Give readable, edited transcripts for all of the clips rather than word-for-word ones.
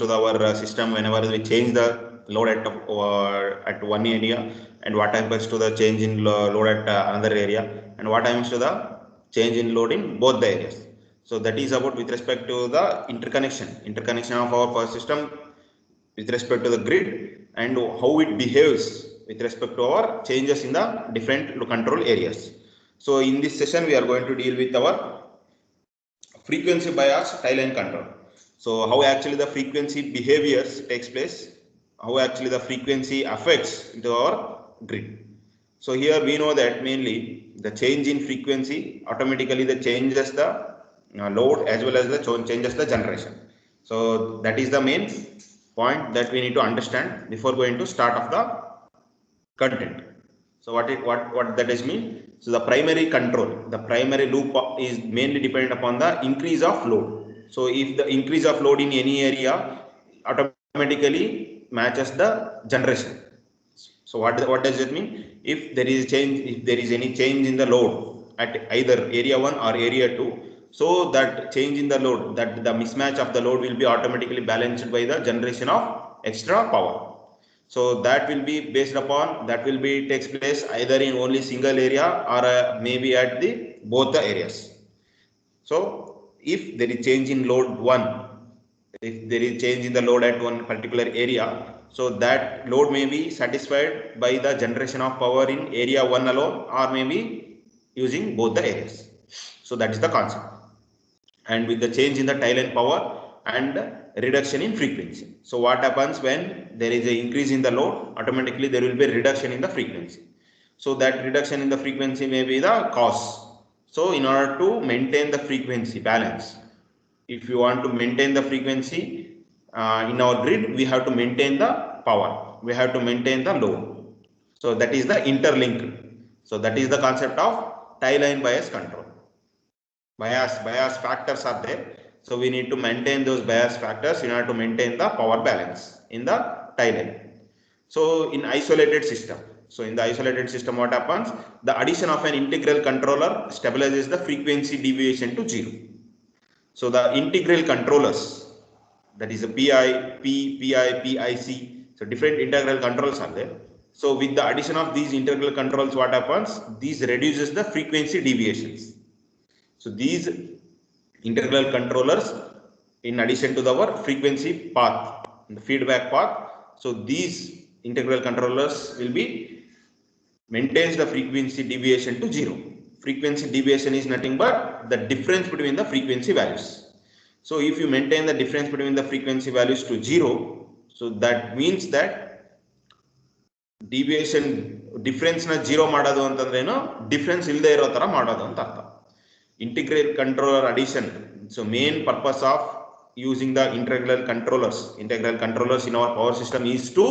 to our system whenever we change the load at one area, and what happens to the change in load at another area, and what happens to the change in load in both the areas. So that is about with respect to the interconnection of our power system with respect to the grid, and how it behaves with respect to our changes in the different control areas. So in this session we are going to deal with our frequency bias tie line control. So how actually the frequency behaviors takes place, how actually the frequency affects into our grid. So here we know that mainly the change in frequency automatically the changes the load as well as the changes the generation. So that is the main point that we need to understand before going to start of the content. So what that is mean? So the primary control, the primary loop is mainly dependent upon the increase of load. So if the increase of load in any area automatically matches the generation. So what does it mean? If there is change, if there is any change in the load at either area 1 or area 2, so that change in the load, that the mismatch of the load will be automatically balanced by the generation of extra power. So that will be based upon, that will be takes place either in only single area or maybe at the both the areas. So if there is change in load 1, if there is change in the load at one particular area, so that load may be satisfied by the generation of power in area 1 alone, or maybe using both the areas. So that is the concept. And with the change in the tie line power and reduction in frequency. So what happens when there is an increase in the load, automatically there will be a reduction in the frequency. So that reduction in the frequency may be the cause. So in order to maintain the frequency balance, if you want to maintain the frequency in our grid, we have to maintain the power, we have to maintain the load. So that is the interlink. So that is the concept of tie line bias control. Bias factors are there. So we need to maintain those bias factors in order to maintain the power balance in the tie line. So in isolated system, what happens? The addition of an integral controller stabilizes the frequency deviation to 0. So the integral controllers, that is a PI, PIC. So different integral controls are there. So with the addition of these integral controls, what happens? These reduces the frequency deviations. So these integral controllers, in addition to our frequency path, the feedback path, so these integral controllers will be maintains the frequency deviation to 0. Frequency deviation is nothing but the difference between the frequency values. So if you maintain the difference between the frequency values to 0, so that means that deviation difference na 0 ಮಾಡೋದು ಅಂತಂದ್ರೆ ಏನು, difference ಇಲ್ಲದೆ ಇರೋ ತರ ಮಾಡೋದು ಅಂತ ಅರ್ಥ. Integral controller addition. So main purpose of using the integral controllers in our power system is to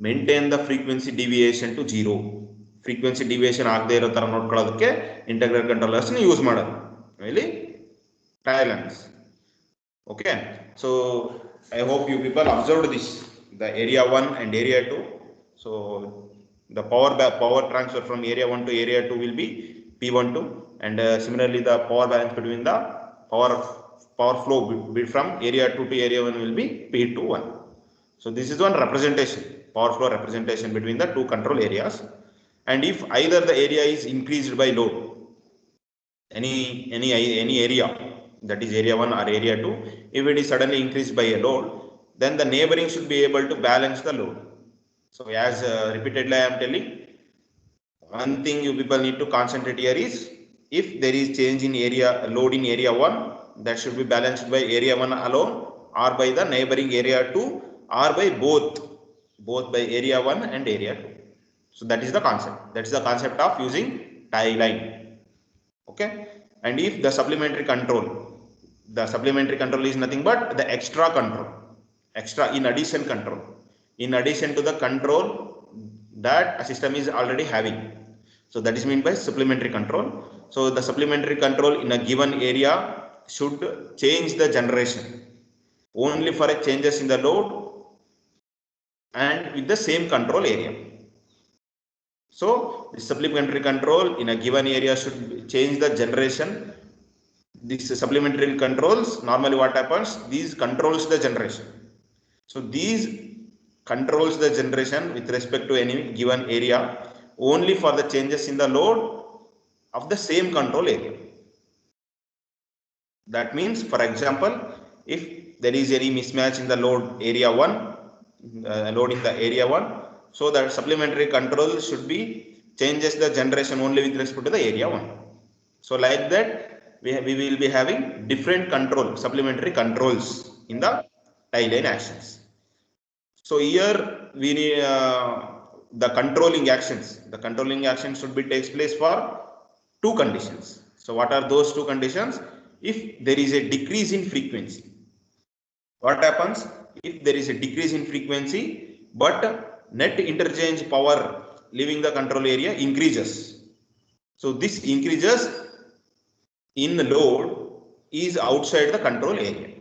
maintain the frequency deviation to 0. Frequency deviation ಆಗದೆ ಇರೋ ತರ ನೋಡ್ಕೊಳ್ಳೋದಕ್ಕೆ integral controllers ನ ಯೂಸ್ ಮಾಡೋದು, really tie lines. Okay, so I hope you people observed this, the area 1 and area 2. So the power transfer from area 1 to area 2 will be P12, and similarly the power balance between the power flow from area 2 to area 1 will be P21. So this is one representation, power flow representation between the two control areas. And if either the area is increased by load, any area, that is area 1 or area 2, if it is suddenly increased by a load, then the neighboring should be able to balance the load. So as repeatedly I am telling, one thing you people need to concentrate here is, if there is change in load in area 1, that should be balanced by area 1 alone, or by the neighboring area 2, or by both by area 1 and area 2. So that is the concept. That is the concept of using tie line. Okay. And if the supplementary control is nothing but the extra in addition control, in addition to the control that a system is already having. So that is meant by supplementary control. So the supplementary control in a given area should change the generation only for changes in the load and with the same control area. So the supplementary control in a given area should change the generation. These supplementary controls, normally what happens, these controls the generation. So these controls the generation with respect to any given area only for the changes in the load of the same control area. That means, for example, if there is any mismatch in the load area 1, load in the area 1, so that supplementary control should be changes the generation only with respect to the area 1. So like that, we will be having different control, supplementary controls in the tie line actions. So here we need the controlling actions. The controlling action should be takes place for two conditions. So what are those two conditions? If there is a decrease in frequency, what happens if there is a decrease in frequency but net interchange power leaving the control area increases? So this increases in the load is outside the control area.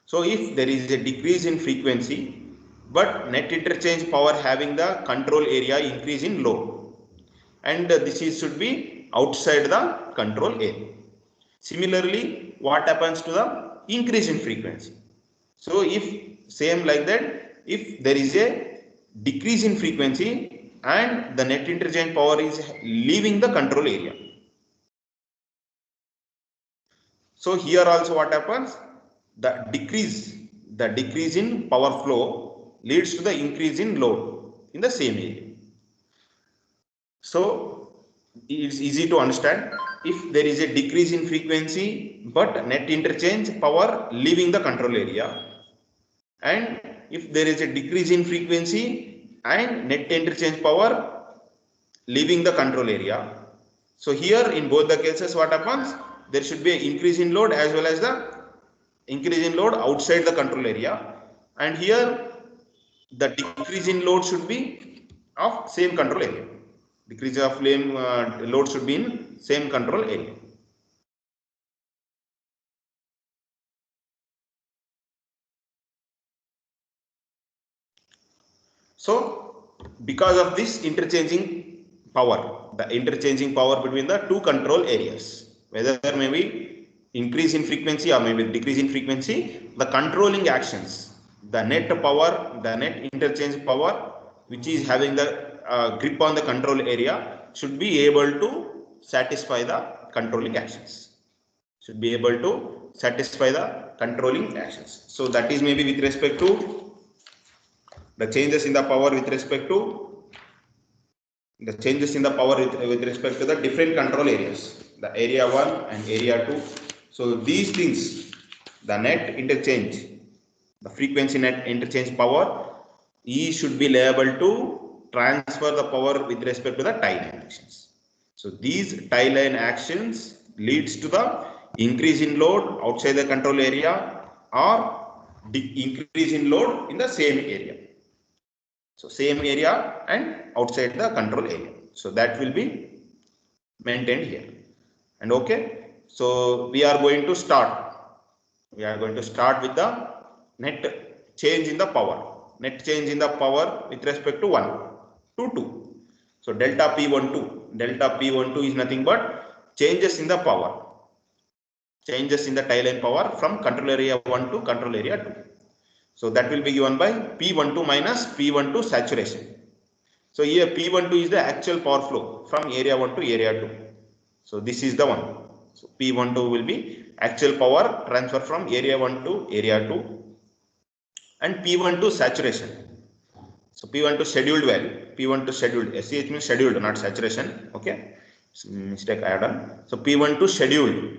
So if there is a decrease in frequency but net interchange power having the control area increase in load, and this is should be outside the control area. Similarly, what happens to the increase in frequency? So if same like that, if there is a decrease in frequency and the net interchange power is leaving the control area. So here also what happens? The decrease in power flow leads to the increase in load in the same area. So it's easy to understand. If there is a decrease in frequency but net interchange power leaving the control area, and if there is a decrease in frequency and net interchange power leaving the control area, so here in both the cases what happens? There should be an increase in load as well as the increase in load outside the control area, and here the decrease in load should be of same control area. Decrease of load should be in same control area. So because of this interchanging power, the interchanging power between the two control areas, whether there may be increase in frequency or maybe decrease in frequency, the controlling actions, the net power, the net interchange power, which is having the grip on the control area, should be able to satisfy the controlling actions. Should be able to satisfy the controlling actions. So that is maybe with respect to the changes in the power with respect to with respect to the different control areas, the area 1 and area 2. So these things, the net interchange, the frequency net interchange power, E should be able to transfer the power with respect to the tie line actions. So these tie line actions leads to the increase in load outside the control area or increase in load in the same area. So same area and outside the control area. So that will be maintained here. And okay, so we are going to start. We are going to start with the net change in the power. Net change in the power with respect to 1 to 2. So delta P12. Delta P12 is nothing but changes in the power. Changes in the tie line power from control area 1 to control area 2. So that will be given by P12 minus P12 saturation. So here P12 is the actual power flow from area 1 to area 2. So this is the one. So P12 will be actual power transfer from area 1 to area 2. And P12 saturation. So P12 scheduled value. P12 scheduled. SCH means scheduled, not saturation. Okay. Mistake I have done. So P12 scheduled.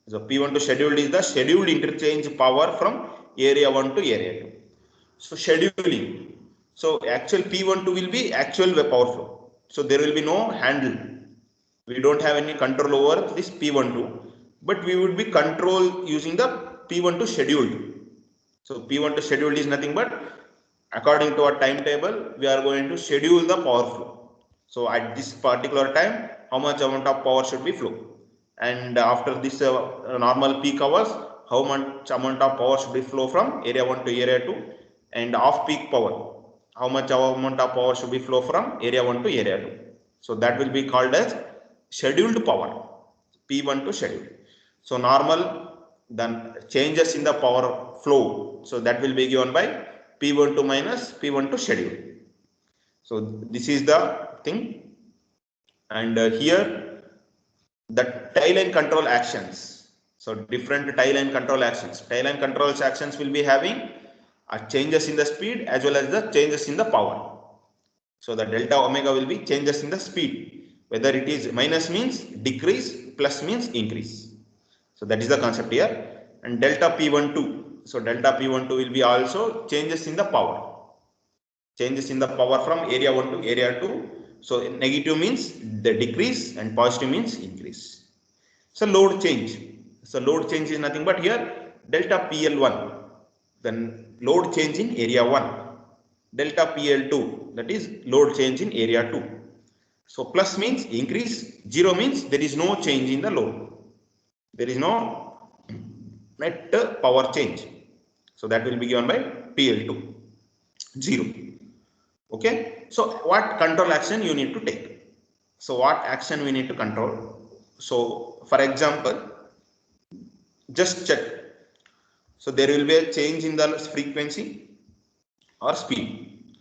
So P12 scheduled is the scheduled interchange power from area 1 to area 2. So scheduling. So actual P12 will be actual power flow. So there will be no handle. We don't have any control over this P12, but we would be control using the P12 scheduled. So P12 scheduled is nothing but according to our timetable, we are going to schedule the power flow. So at this particular time, how much amount of power should be flow, and after this normal peak hours, how much amount of power should be flow from area 1 to area 2, and off peak power, how much amount of power should be flow from area 1 to area 2. So that will be called as scheduled power, P12 scheduled. So normal then changes in the power flow. So that will be given by P12 minus P12 schedule. So this is the thing. And here the tie line control actions. So different tie line control actions. Tie line controls actions will be having changes in the speed as well as the changes in the power. So the delta omega will be changes in the speed. Whether it is minus means decrease, plus means increase. So that is the concept here. And delta P12. So delta P12 will be also changes in the power. Changes in the power from area 1 to area 2. So negative means the decrease and positive means increase. So load change. So load change is nothing but here delta PL1. Then load change in area 1. Delta PL2, that is load change in area 2. So plus means increase, 0 means there is no change in the load. There is no net power change. So that will be given by PL2, 0. Okay. So what control action you need to take? So what action we need to control? So for example, just check. So there will be a change in the frequency or speed.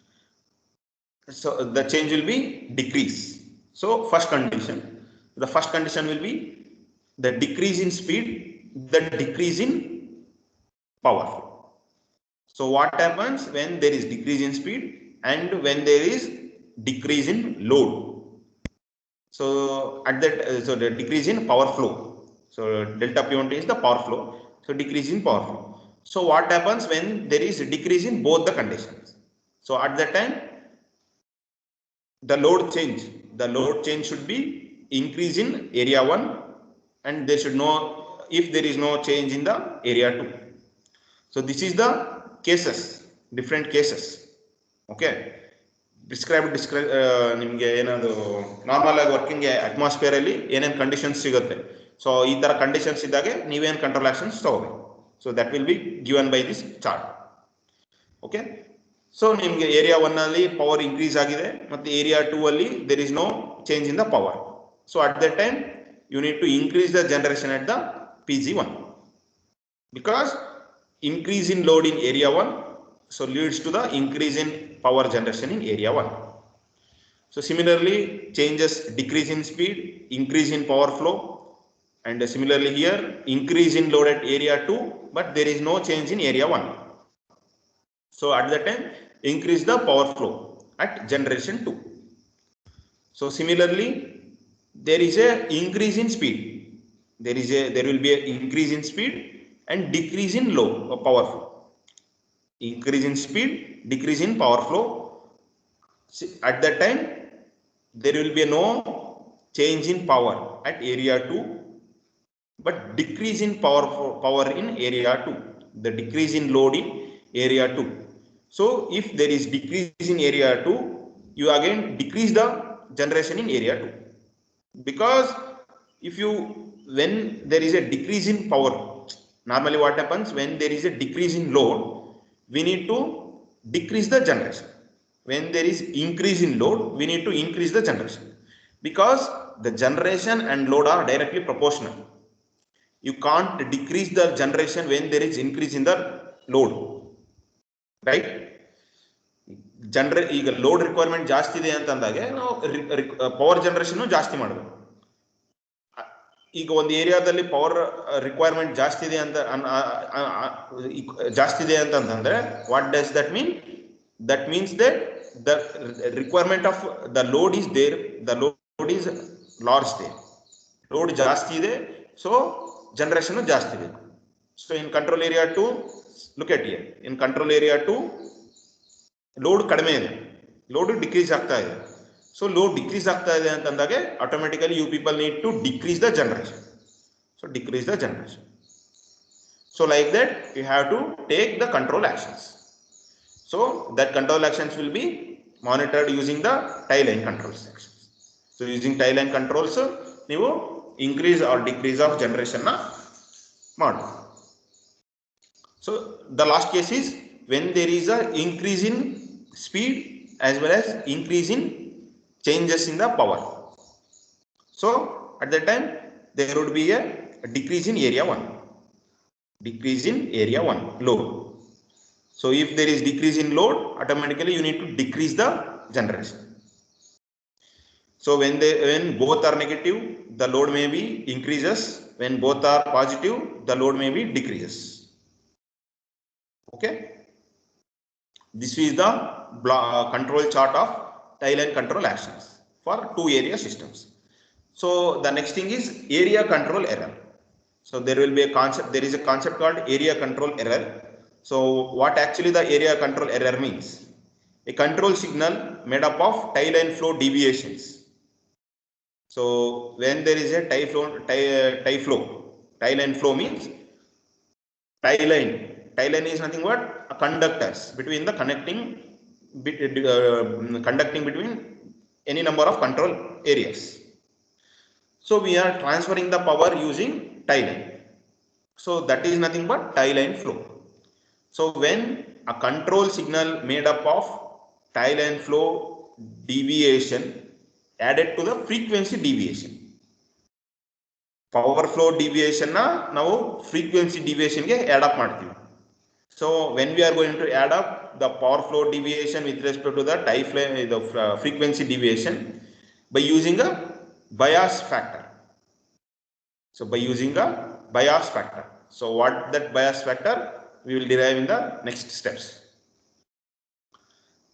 So the change will be decrease. So first condition, the first condition will be the decrease in speed, the decrease in power. So what happens when there is decrease in speed and when there is decrease in load? So at that, so the decrease in power flow. So delta P12 is the power flow. So decrease in power flow. So what happens when there is a decrease in both the conditions? So at that time, the load change should be increase in area 1 and there should no, if there is no change in the area 2. So this is the cases, different cases. Okay. Describe ನಿಮಗೆ ಏನದು normal ಆಗಿ working atmosphere ಅಲ್ಲಿ ಏನೇನು conditions ಸಿಗುತ್ತೆ. So ಈ ತರ conditions ಇದ್ದಾಗ ನೀವೇನು ಕಂಟ್ರೋಲ್ ಆಕ್ಷನ್ಸ್ ತಗೋಬೇಕು. So that will be given by this chart. Okay. So ನಿಮಗೆ ಏರಿಯಾ 1 ಅಲ್ಲಿ ಪವರ್ ಇನ್ಕ್ರೀಸ್ ಆಗಿದೆ ಮತ್ತೆ ಏರಿಯಾ 2 ಅಲ್ಲಿ there is no change in the power. So at that time you need to increase the generation at the PG1 because increase in load in area 1 so leads to the increase in power generation in area 1. So similarly changes decrease in speed, increase in power flow, and similarly here increase in load at area 2 but there is no change in area 1. So at that time increase the power flow at generation 2. So similarly there is a increase in speed, there will be an increase in speed and decrease in low power flow. Increase in speed, decrease in power flow. At that time there will be no change in power at area 2 but decrease in power in area 2, the decrease in load in area 2. So if there is decrease in area 2 you again decrease the generation in area 2 because if you, when there is a decrease in power, normally what happens when there is a decrease in load we need to decrease the generation. When there is increase in load we need to increase the generation because the generation and load are directly proportional. You can't decrease the generation when there is increase in the load, right? ಈಗ load requirement ಜಾಸ್ತಿ ಇದೆ ಅಂತಂದಾಗೆ ನಾವು power generation ಜಾಸ್ತಿ ಮಾಡಬೇಕು. ಈಗ ಒಂದು ಏರಿಯಾದಲ್ಲಿ power requirement ಜಾಸ್ತಿ ಇದೆ ಅಂತಂದ್ರೆ what does that mean? That means that the requirement of the load is there, the load is large there, load ಜಾಸ್ತಿ ಇದೆ so generation ಜಾಸ್ತಿ ಬೇಕು. So in control area 2 look at here, in control area 2 load ಕಡಿಮೆ ಇದೆ, load decrease ಆಗ್ತಾ ಇದೆ. So load decrease ಆಗ್ತಾ ಇದೆ ಅಂತಂದಾಗೆ automatically you people need to decrease the generation. So decrease the generation. So like that you have to take the control actions. So that control actions will be monitored using the tie line control sections. So using tie line controls ನೀವು increase or decrease of generation na ಮಾಡು. So the last case is when there is a increase in speed as well as increase in changes in the power. So at that time there would be a decrease in area 1. decrease in area 1 load. So if there is decrease in load, automatically you need to decrease the generation. So when both are negative, the load may be increases. When both are positive, the load may be decreases. Okay. This is the control chart of tie line control actions for two area systems. So the next thing is area control error. So there will be a concept. There is a concept called area control error. So what actually the area control error means? A control signal made up of tie line flow deviations. So when there is a tie line flow means tie line is nothing but a conductors between the conducting between any number of control areas. So we are transferring the power using tie line. So that is nothing but tie line flow. So when a control signal made up of tie line flow deviation added to the frequency deviation. Power flow deviation na ನಾವು frequency deviation ಗೆ add up ಮಾಡ್ತೀವಿ. So when we are going to add up the power flow deviation with respect to the frequency deviation by using a bias factor. So by using a bias factor. So what that bias factor we will derive in the next steps.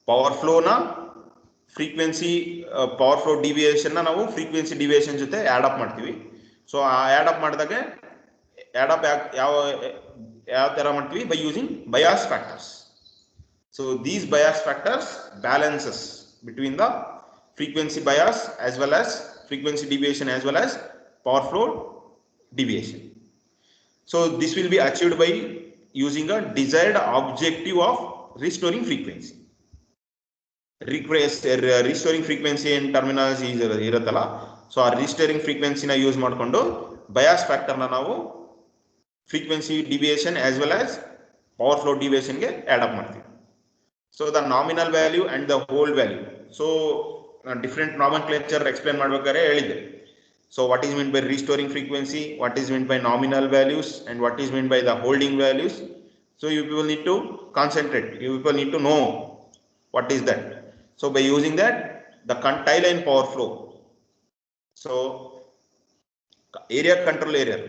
Power flow na frequency power flow deviation na ನಾವು frequency deviation ಜೊತೆ add up ಮಾಡ್ತೀವಿ. So add up ಮಾಡಿದಾಗ add up ಯಾವ ತರ ಮಾಡ್ತೀವಿ by using bias factors. So these bias factors balances between the frequency bias as well as frequency deviation as well as power flow deviation. So this will be achieved by using a desired objective of restoring frequency. Restoring frequency in terminology ಇರುತ್ತಲ್ಲ. So ಆ restoring frequency ನ use ಮಾಡಿಕೊಂಡು bias factor ನ ನಾವು frequency deviation as well as power flow deviation ಗೆ add up ಮಾಡ್ತೀವಿ. So the nominal value and the whole value. So different nomenclature explain ಮಾಡಬೇಕಾದ್ರೆ ಹೇಳಿದೆ. So what is meant by restoring frequency, what is meant by nominal values, and what is meant by the holding values. So you people need to concentrate, you people need to know what is that. So by using that, the tie line power flow. So area control error.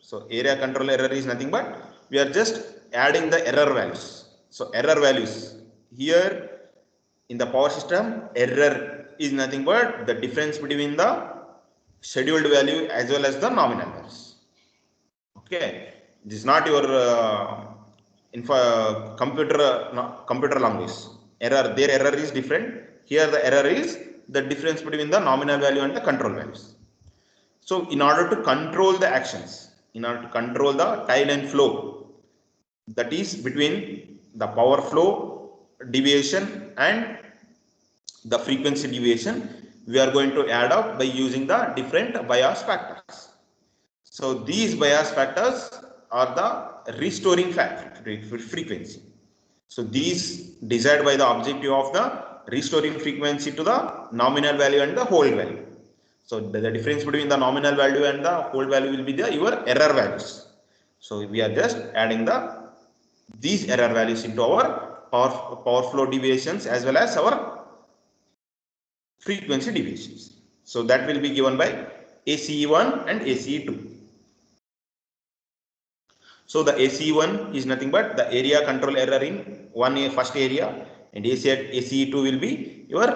So area control error is nothing but we are just adding the error values. So error values here in the power system, error is nothing but the difference between the scheduled value as well as the nominal values. Okay, this is not your computer language. Error, their error is different. Here the error is the difference between the nominal value and the control values. So in order to control the actions, in order to control the tie line flow, that is between the power flow deviation and the frequency deviation, we are going to add up by using the different bias factors. So these bias factors are the restoring frequency. So these desired by the objective of the restoring frequency to the nominal value and the whole value. So the difference between the nominal value and the whole value will be your error values. So we are just adding these error values into our power flow deviations as well as our frequency deviations. So that will be given by ACE1 and ACE2. So the ACE1 is nothing but the area control error in first area, and ACE2 will be your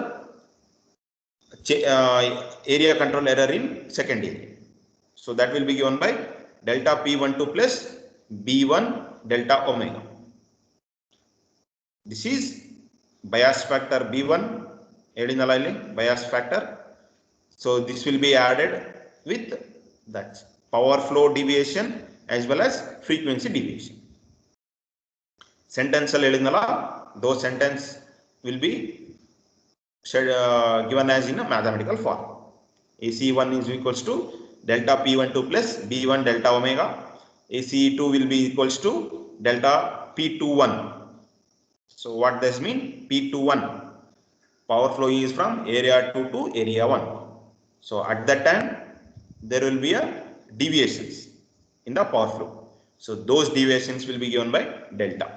area control error in second area. So that will be given by delta P12 plus B1 delta omega. This is bias factor B1, bias factor. So this will be added with that power flow deviation as well as frequency deviation. Sentence those sentence will be given as in a mathematical form. ACE1 is equals to delta P12 plus B1 delta omega. ACE2 will be equals to delta P21. So what does mean? P21 power flow is from area 2 to area 1. So at that time there will be a deviations in the power flow. So those deviations will be given by delta.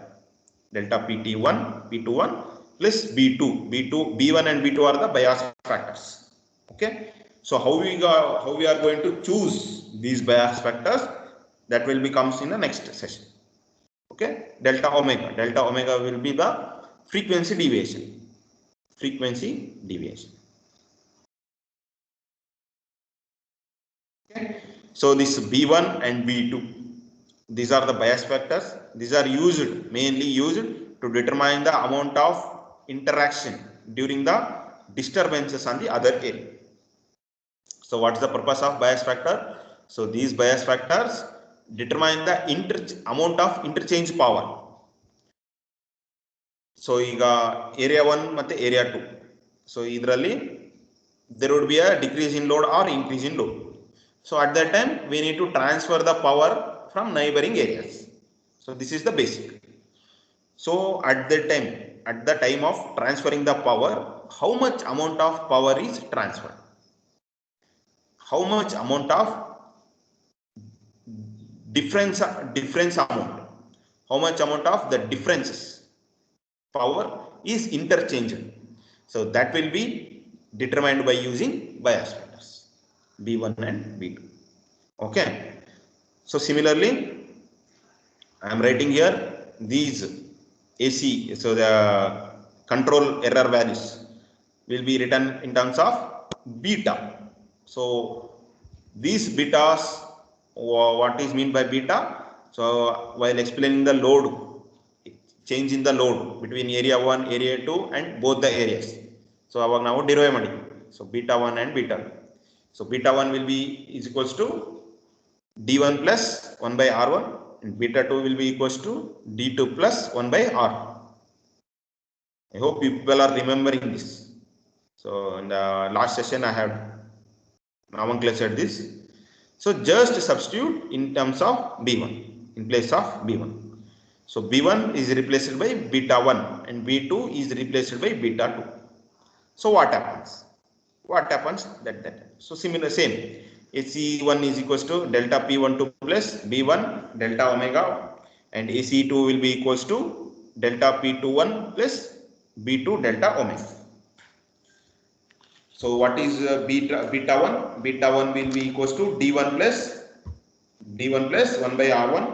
Delta PT1, P21 plus B2. B1 and B2 are the bias factors. Okay. So how we are going to choose these bias factors, that will becomes in the next session. Okay. Delta omega will be the frequency deviation. Okay. So this B1 and B2, these are the bias factors. These are mainly used to determine the amount of interaction during the disturbances on the other area. So what's the purpose of bias factor? So these bias factors determine the amount of interchange power. So ಈಗ area 1 ಮತ್ತೆ area 2. So ಇದರಲ್ಲಿ there would be a decrease in load or increase in load. So at that time we need to transfer the power from neighboring areas. So this is the basic. So at the time of transferring the power, how much amount of power is transferred? How much amount of difference amount? How much amount of the differences power is interchanged? So that will be determined by using bias factors B1 and B2. Okay. So similarly, I am writing here these AC, so the control error values will be written in terms of beta. So these betas, what is meant by beta? So while explaining the load, change in the load between area 1, area 2 and both the areas. So aವಾಗ ನಾವು derive ಮಾಡಿದ್ವಿ. So beta 1 and beta 2. So beta 1 will be is equals to D1 plus 1 by R1, and beta 2 will be equals to D2 plus 1 by R. I hope people are remembering this. So in the last session I have nomenclatured this. So just substitute in terms of B1 in place of B1. So B1 is replaced by beta 1 and B2 is replaced by beta 2. So what happens? That so similar same. AC1 is equals to delta P12 plus B1 delta omega, and AC2 will be equals to delta P21 plus B2 delta omega. So what is beta 1? Beta 1 will be equals to D1 plus 1 by R1,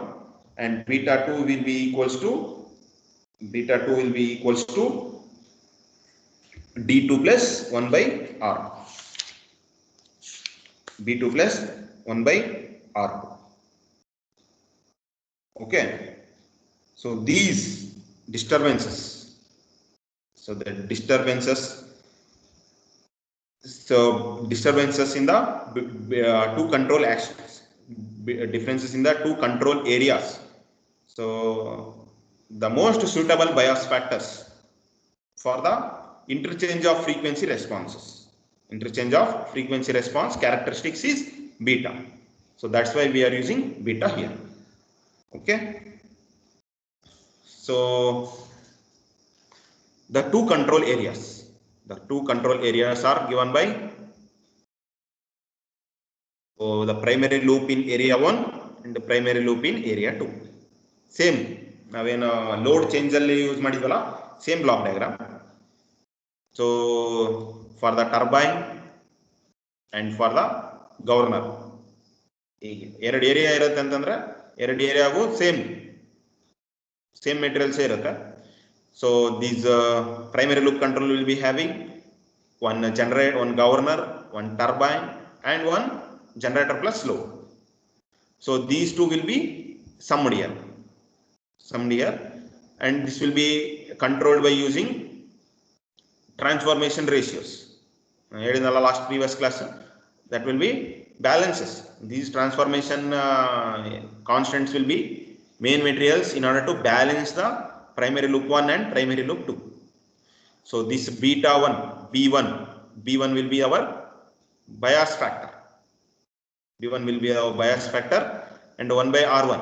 and beta 2 will be equals to D2 plus 1 by R. B2 plus 1 by R2. Okay. So these disturbances. So the disturbances in the two control actions, differences in the two control areas. So the most suitable bias factors for the interchange of frequency response characteristics is beta. So that's why we are using beta here. Okay. So the two control areas are given by the primary loop in area 1 and the primary loop in area 2. Same ನಾವೇನು load change ಅಲ್ಲಿ use ಮಾಡಿದ್ವಲ್ಲ, same block diagram. So for the turbine and for the governor, ಎರಡು area ಇರುತ್ತೆ ಅಂತಂದ್ರೆ ಎರಡು ಏರಿಯಾಗೂ same materials ಇರುತ್ತೆ. So these primary loop control will be having one generator, one governor, one turbine and one generator plus load. So these two will be summed here, and this will be controlled by using transformation ratios. In the last previous class, that will be balances. These transformation constants will be main materials in order to balance the primary loop 1 and primary loop 2. So this beta 1 B1 will be our bias factor. B1 will be our bias factor, and 1 by R1.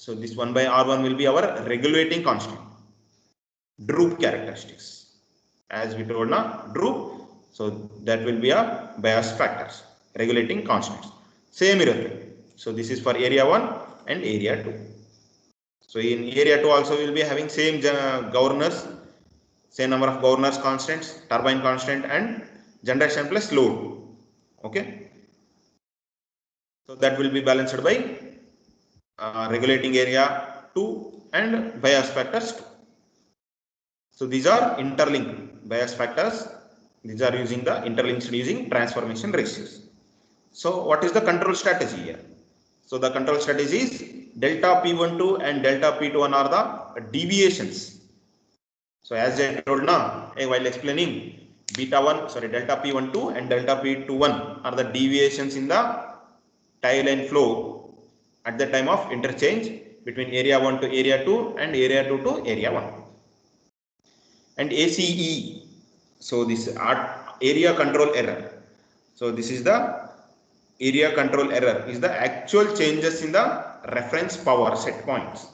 So this 1 by R1 will be our regulating constant. Droop characteristics, as we told now, droop. So that will be a bias factors, regulating constants. Same irutte. So this is for area 1 and area 2. So in area 2 also we will be having same governors, same number of governors constants, turbine constant and generation plus load. Okay. So that will be balanced by regulating area 2 and bias factors 2. So these are interlinked bias factors. These are using the interlinked using transformation ratios. So what is the control strategy here? So the control strategy is delta P12 and delta P21 are the deviations. So as I told now while explaining delta P12 and delta P21 are the deviations in the tie line flow at the time of interchange between area 1 to area 2 and area 2 to area 1. And ACE, so this area control error. So this is the area control error is the actual changes in the reference power set points.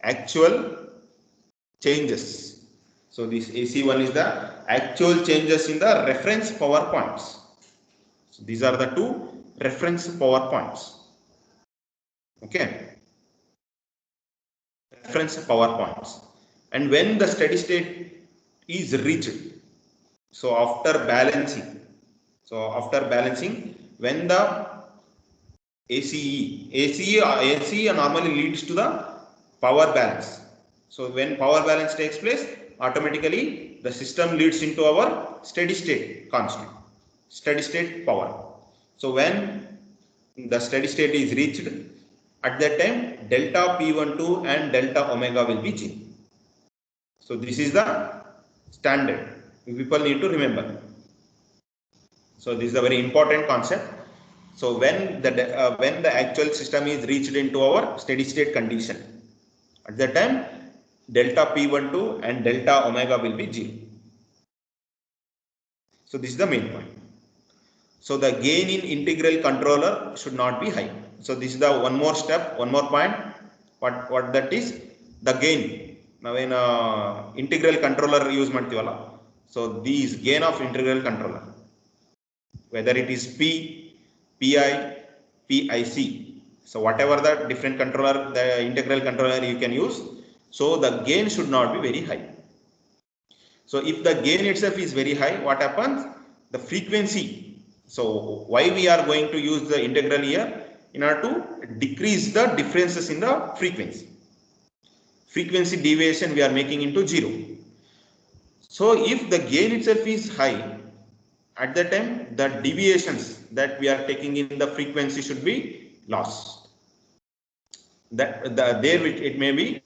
Actual changes. So this AC1 is the actual changes in the reference power points. So these are the two reference power points. Okay. Reference power points. And when the steady state is reached, so after balancing, when the ACE normally leads to the power balance. So when power balance takes place, automatically the system leads into our steady state constant, steady state power. So when the steady state is reached, at that time delta P12 and delta omega will be 0. So this is the standard people need to remember. So this is a very important concept. So when the actual system is reached into our steady state condition, at that time delta P12 and delta omega will be 0. So this is the main point. So the gain in integral controller should not be high. So this is the one more step, one more point. What that is? The gain. Now in integral controller use ಮಾಡ್ತೀವಲ್ಲ. So these gain of integral controller, whether it is P, PI, PIC. So whatever the different controller, the integral controller you can use. So the gain should not be very high. So if the gain itself is very high, what happens? The frequency. So why we are going to use the integral here? In order to decrease the differences in the frequency. Frequency deviation we are making into 0. So if the gain itself is high, at that time the deviations that we are taking in the frequency should be lost. It may be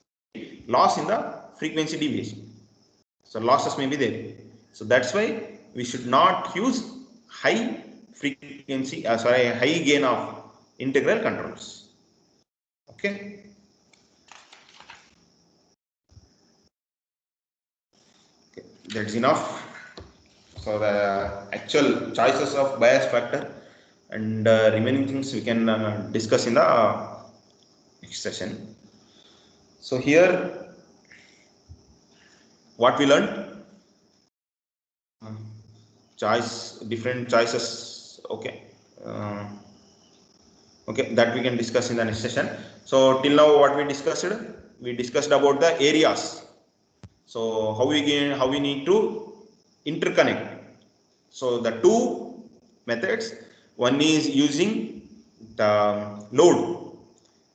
loss in the frequency deviation. So losses may be there. So that's why we should not use high frequency, high gain of integral controls. Okay. That's enough. So the actual choices of bias factor and remaining things we can discuss in the next session. So here what we learned, different choices. Okay. Okay, that we can discuss in the next session. So till now what we discussed about the areas. So how we need to interconnect. So the two methods, one is using the load.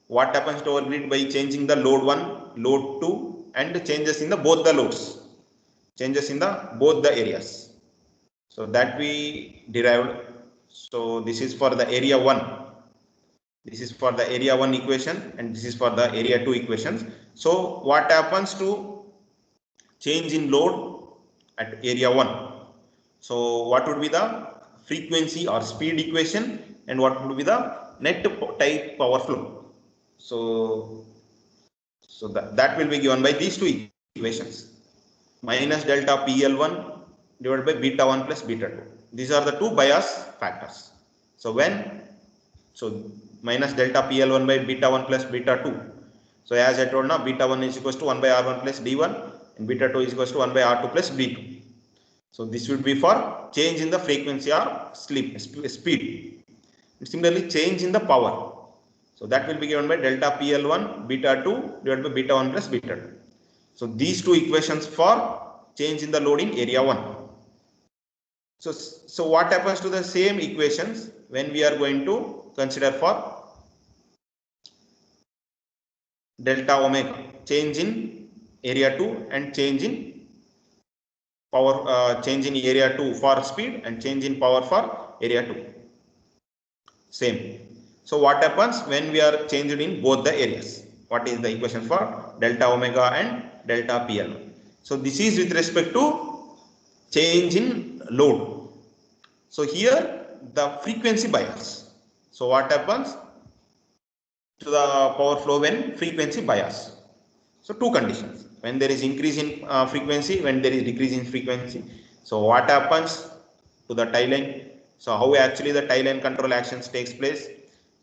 What happens to our grid by changing the load 1, load 2 and changes in the both the loads, changes in the both the areas. So that we derived. So this is for the area 1. This is for the area 1 equation and this is for the area 2 equations. So what happens to change in load at area 1? So what would be the frequency or speed equation and what would be the net type power flow? So that will be given by these two equations, minus delta PL1 divided by beta 1 plus beta 2. These are the two bias factors. So minus delta PL1 by beta 1 plus beta 2. So as I told now, beta 1 is equals to 1 by R1 plus D1 and beta 2 is equals to 1 by R2 plus D2. So this would be for change in the frequency or speed. And similarly, change in the power. So that will be given by delta PL1 beta 2 divided by beta 1 plus beta 2. So these two equations for change in the load in area 1. So what happens to the same equations when we are going to consider for delta omega, change in area 2 and change in power, change in area 2 for speed and change in power for area 2. Same. So what happens when we are changed in both the areas? What is the equation for delta omega and delta PL? So this is with respect to change in load. So here the frequency bias. So what happens to the power flow when frequency bias? So two conditions: when there is increase in frequency, when there is decrease in frequency. So what happens to the tie line? So how actually the tie line control actions takes place?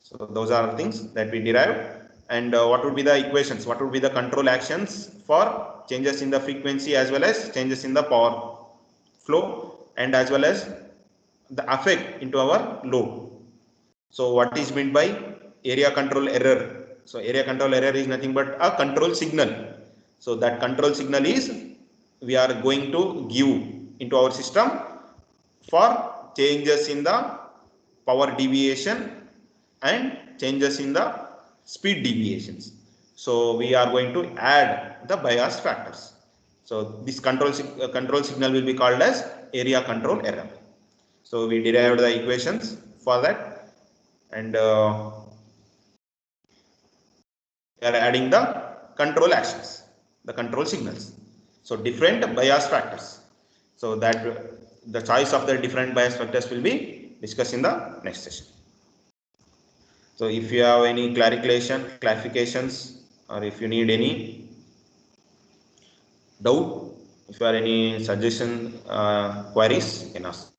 So those are things that we derive. And what would be the equations? What would be the control actions for changes in the frequency as well as changes in the power flow and as well as the effect into our load? So what is meant by area control error? So area control error is nothing but a control signal. So that control signal is we are going to give into our system for changes in the power deviation and changes in the speed deviations. So we are going to add the bias factors. So this control signal will be called as area control error. So we derived the equations for that, and we are adding the control actions, the control signals. So different bias factors. So that the choice of the different bias factors will be discussed in the next session. So if you have any clarifications, or if you need any doubt, if you have any suggestion, queries, you can ask.